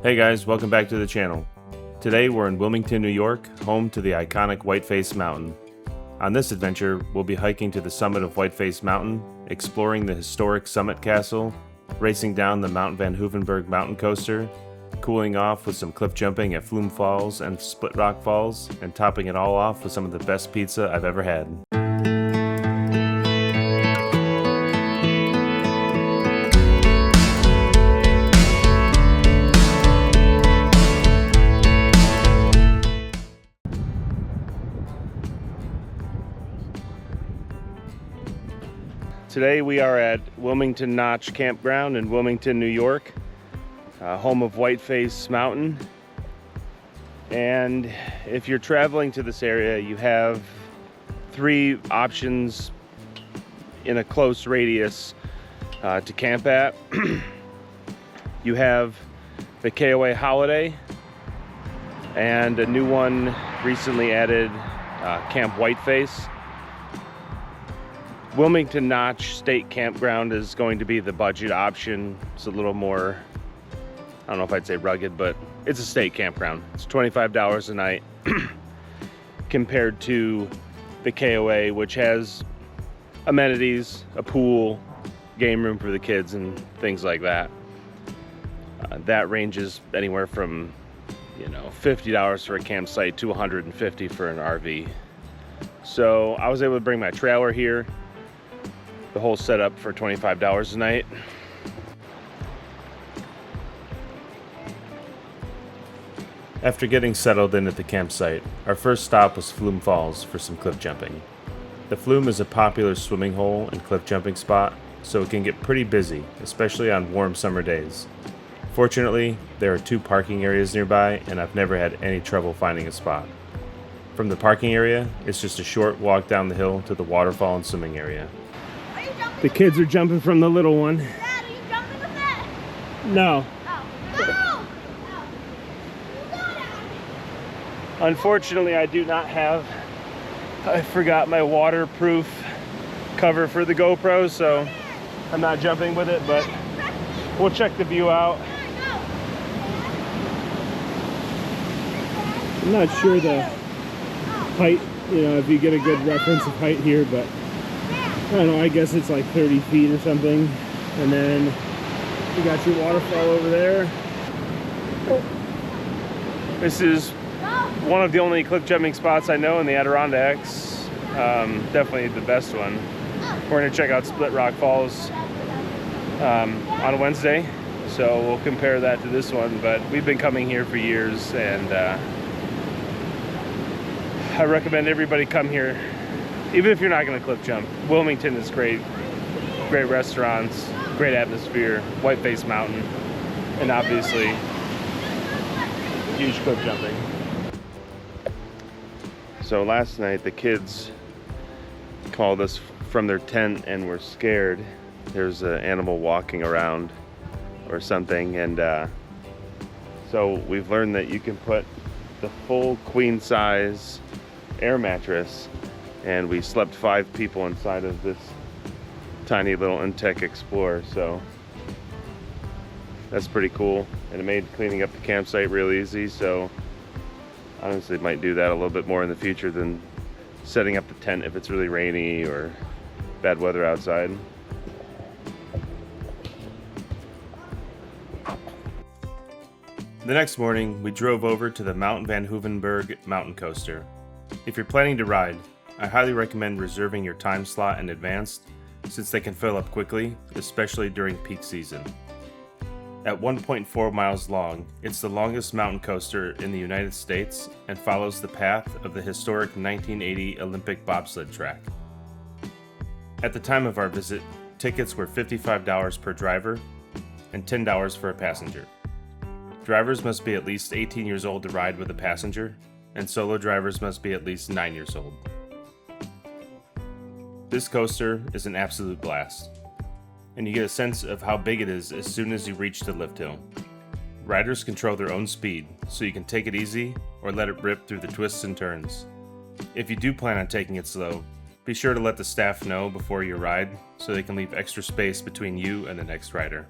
Hey guys, welcome back to the channel. Today we're in Wilmington, New York, home to the iconic Whiteface Mountain. On this adventure, we'll be hiking to the summit of Whiteface Mountain, exploring the historic Summit Castle, racing down the Mount Van Hoevenberg mountain coaster, cooling off with some cliff jumping at Flume Falls and Split Rock Falls, and topping it all off with some of the best pizza I've ever had. Today we are at Wilmington Notch Campground in Wilmington, New York, home of Whiteface Mountain. And if you're traveling to this area, you have three options in a close radius to camp at. You have the KOA Holiday and a new one recently added, Camp Whiteface. Wilmington Notch State Campground is going to be the budget option. It's a little more, I don't know if I'd say rugged, but it's a state campground. It's $25 a night compared to the KOA, which has amenities, a pool, game room for the kids, and things like that. That ranges anywhere from, $50 for a campsite to $150 for an RV. So I was able to bring my trailer here. The whole setup for $25 a night. After getting settled in at the campsite, our first stop was Flume Falls for some cliff jumping. The Flume is a popular swimming hole and cliff jumping spot, so it can get pretty busy, especially on warm summer days. Fortunately, there are two parking areas nearby, and I've never had any trouble finding a spot. From the parking area, it's just a short walk down the hill to the waterfall and swimming area. The kids are jumping from the little one. Dad, are you jumping with that? No. Oh. No! Unfortunately, I do not have, I forgot my waterproof cover for the GoPro, so I'm not jumping with it, but we'll check the view out. I'm not sure the height, if you get a good reference of height here, but I don't know, I guess it's like 30 feet or something. And then you got your waterfall over there. This is one of the only cliff jumping spots I know in the Adirondacks. Definitely the best one. We're gonna check out Split Rock Falls on Wednesday. So we'll compare that to this one, but we've been coming here for years, and I recommend everybody come here. Even if you're not going to cliff jump, Wilmington is great. Great restaurants, great atmosphere, Whiteface Mountain, and obviously huge cliff jumping. So last night the kids called us from their tent and were scared. There's an animal walking around or something, and so we've learned that you can put the full queen size air mattress, and we slept 5 people inside of this tiny little Intech Explorer, so that's pretty cool. And it made cleaning up the campsite real easy, so honestly might do that a little bit more in the future than setting up the tent if it's really rainy or bad weather outside. The next morning, we drove over to the Mount Van Hoevenberg mountain coaster. If you're planning to ride, I highly recommend reserving your time slot in advance, since they can fill up quickly, especially during peak season. At 1.4 miles long, it's the longest mountain coaster in the United States and follows the path of the historic 1980 Olympic bobsled track. At the time of our visit, tickets were $55 per driver and $10 for a passenger. Drivers must be at least 18 years old to ride with a passenger, and solo drivers must be at least 9 years old. This coaster is an absolute blast, and you get a sense of how big it is as soon as you reach the lift hill. Riders control their own speed, so you can take it easy or let it rip through the twists and turns. If you do plan on taking it slow, be sure to let the staff know before you ride so they can leave extra space between you and the next rider.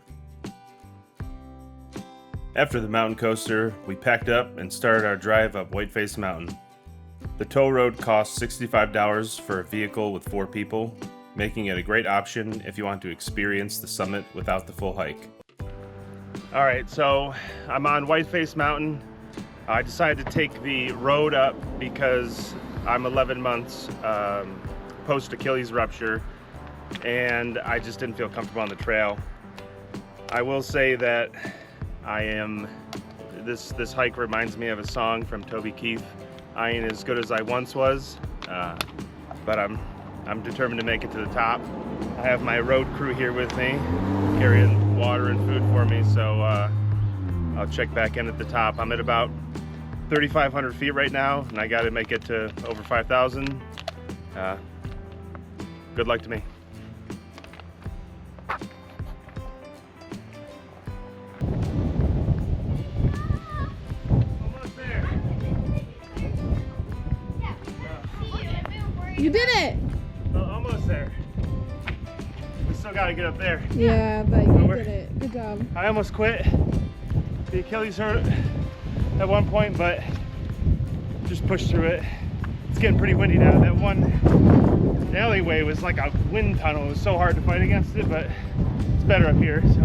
After the mountain coaster, we packed up and started our drive up Whiteface Mountain. The tow road costs $65 for a vehicle with 4 people, making it a great option if you want to experience the summit without the full hike. Alright, so I'm on Whiteface Mountain. I decided to take the road up because I'm 11 months post Achilles rupture and I just didn't feel comfortable on the trail. I will say that this hike reminds me of a song from Toby Keith. I ain't as good as I once was, but I'm determined to make it to the top. I have my road crew here with me, carrying water and food for me, so I'll check back in at the top. I'm at about 3,500 feet right now, and I gotta make it to over 5,000. Good luck to me. You did it! Well, almost there. We still gotta get up there. Yeah, but you did it. Good job. I almost quit. The Achilles hurt at one point, but just pushed through it. It's getting pretty windy now. That one alleyway was like a wind tunnel. It was so hard to fight against it, but it's better up here. So.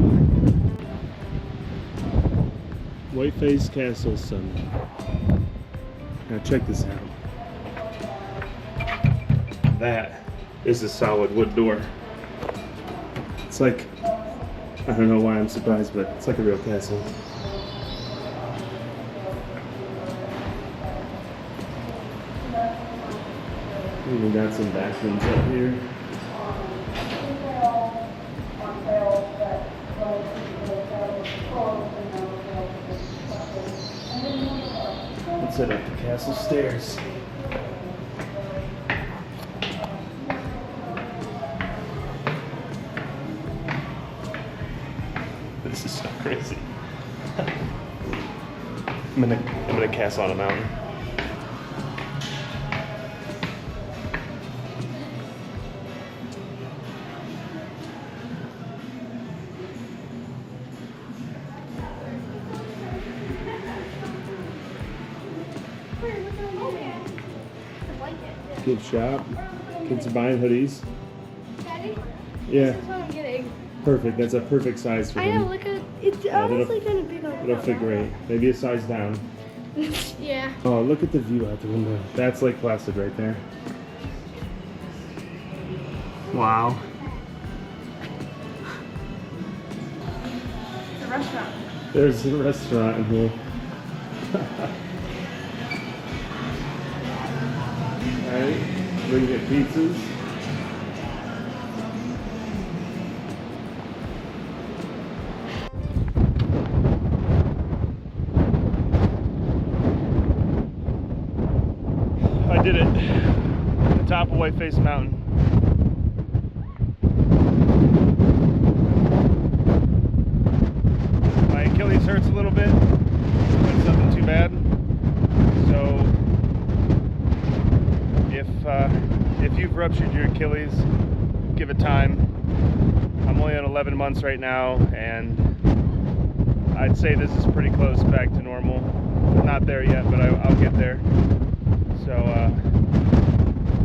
Whiteface Castle Summit. Now check this out. That is a solid wood door. It's like, I don't know why I'm surprised, but it's like a real castle. We got some bathrooms up here. Let's head up the castle stairs. This is so crazy. I'm in a castle on a mountain. Gift shop. Kids are buying hoodies. Daddy? Yeah. That's what I'm getting. Perfect. That's a perfect size for I know, them. look at it's honestly kind of big on It'll fit great. Maybe a size down. Yeah. Oh, look at the view out the window. That's Lake Placid right there. Wow. It's a restaurant. There's a restaurant in here. Alright, we're gonna get pizzas. I did it. The top of Whiteface Mountain. My Achilles hurts a little bit, but it's nothing too bad. So if you've ruptured your Achilles, give it time. I'm only at 11 months right now, and I'd say this is pretty close back to normal. I'm not there yet, but I'll get there. So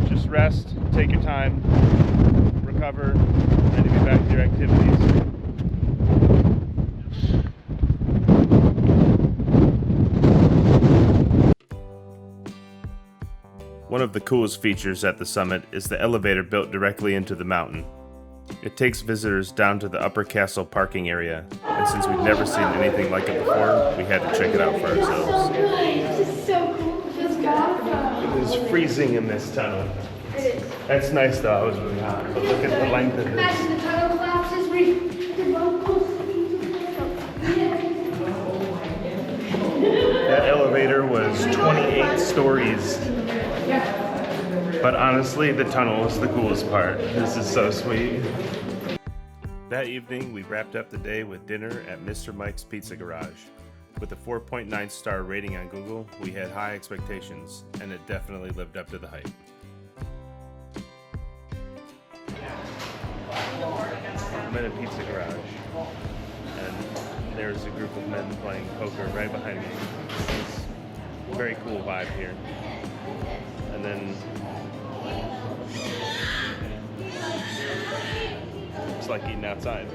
just rest, take your time, recover, and get back to your activities. One of the coolest features at the summit is the elevator built directly into the mountain. It takes visitors down to the upper castle parking area, and since we've never seen anything like it before, we had to check it out for ourselves. This is so cool. It feels good. It is freezing in this tunnel. It is. That's nice though, it was really hot, but look at the length of this. Imagine the tunnel collapses. That elevator was 28 stories. But honestly, the tunnel is the coolest part. This is so sweet. That evening, we wrapped up the day with dinner at Mr. Mike's Pizza Garage. With a 4.9 star rating on Google, we had high expectations, and it definitely lived up to the hype. I'm in a pizza garage, and there's a group of men playing poker right behind me. It's a very cool vibe here. And then it's like eating outside.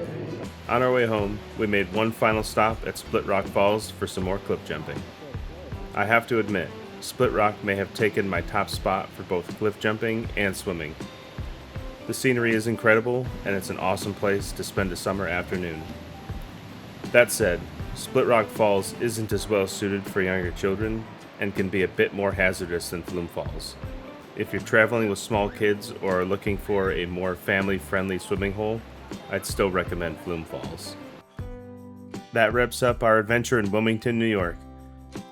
On our way home, we made one final stop at Split Rock Falls for some more cliff jumping. I have to admit, Split Rock may have taken my top spot for both cliff jumping and swimming. The scenery is incredible, and it's an awesome place to spend a summer afternoon. That said, Split Rock Falls isn't as well suited for younger children and can be a bit more hazardous than Flume Falls. If you're traveling with small kids or are looking for a more family-friendly swimming hole, I'd still recommend Flume Falls. That wraps up our adventure in Wilmington, New York.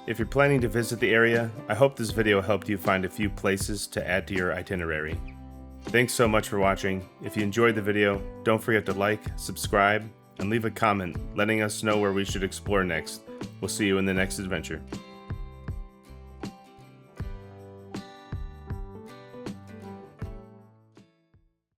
If you're planning to visit the area, I hope this video helped you find a few places to add to your itinerary. Thanks so much for watching. If you enjoyed the video, don't forget to like, subscribe, and leave a comment letting us know where we should explore next. We'll see you in the next adventure.